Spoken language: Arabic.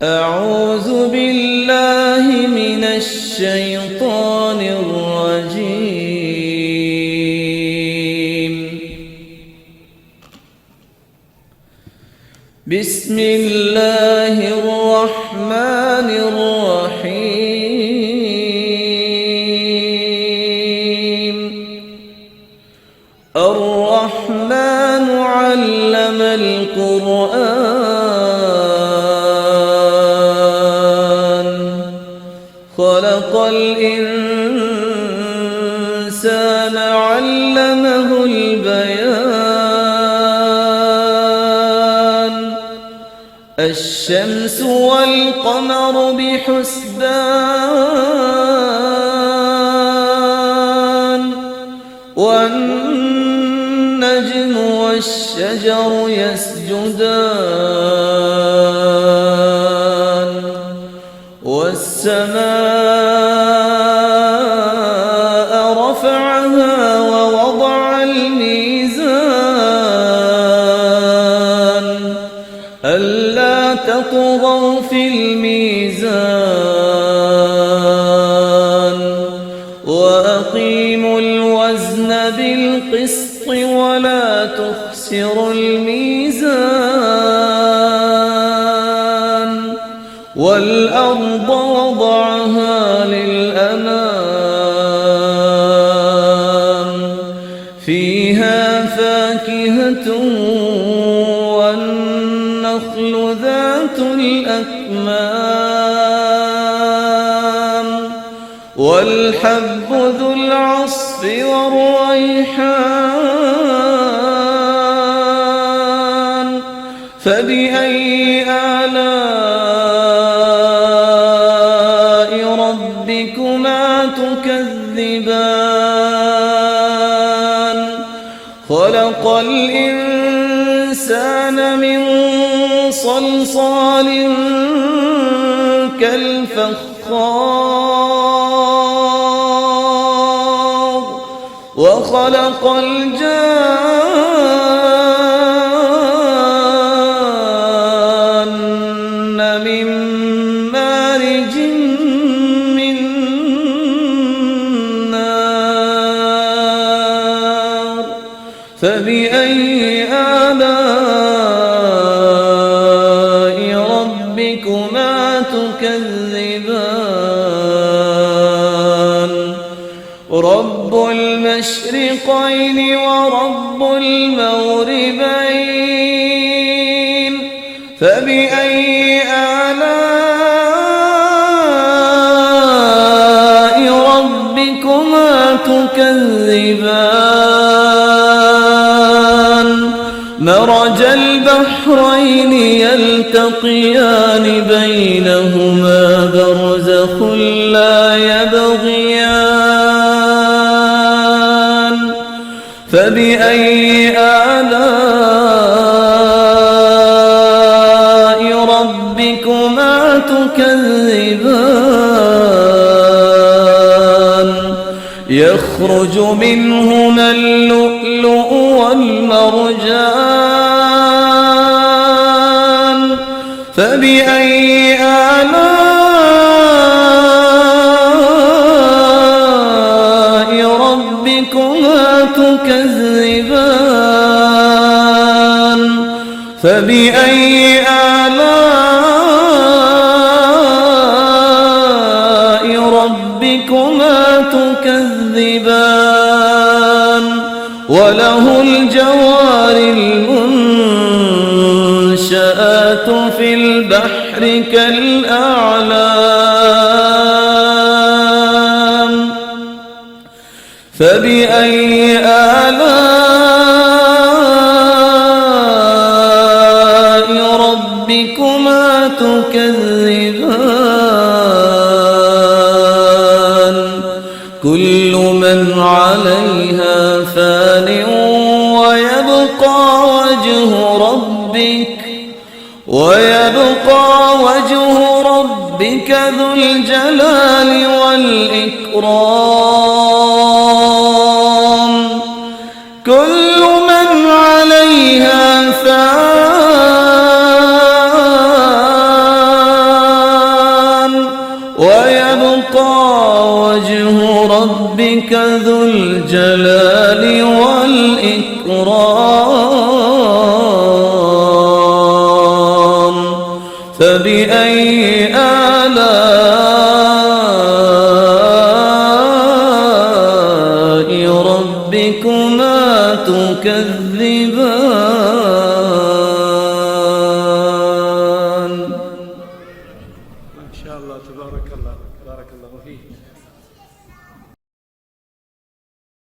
أعوذ بالله من الشيطان الرجيم. بسم الله الرحمن الرحيم. الرحمن علم القرآن، خلق الإنسان علمه البيان. الشمس والقمر بحسبان، والنجم والشجر يسجدان، والسماء رفعها ووضع الميزان ألا تطغوا في الميزان وأقيموا الوزن بالقسط ولا تخسروا الميزان. والأرض وضعها للأنام، فيها فاكهة والنخل ذات الأكمام، والحب ذو العصف والريحان. فبأي آلاء ربكما تكذبان؟ خلق الإنسان من صلصال كالفخار، وخلق الجان من مارج من نار. فبأي آلاء ربكما تكذبان؟ رب المشرقين ورب المغربين. فبأي آلاء ربكما تكذبان؟ مرج البحرين يلتقيان بينهما برزخ لا يبغيان. فبأي آلاء ربكما تكذبان؟ يخرج منهما اللؤلؤ والمرجان. فبأي آلاء ربكما تكذبان؟ فبأي آلاء ربكما تكذبان؟ وله الجوار المنشآت في البحر كالأعلام. فبأي آلاء ربكما تكذبان؟ كل من عليها فان ويبقى وجه ربك ذو الجلال والإكرام. كل من عليها فان ويبقى وجه ربك ذو الجلال والإكرام فبأي آلاء ربكما تكذبان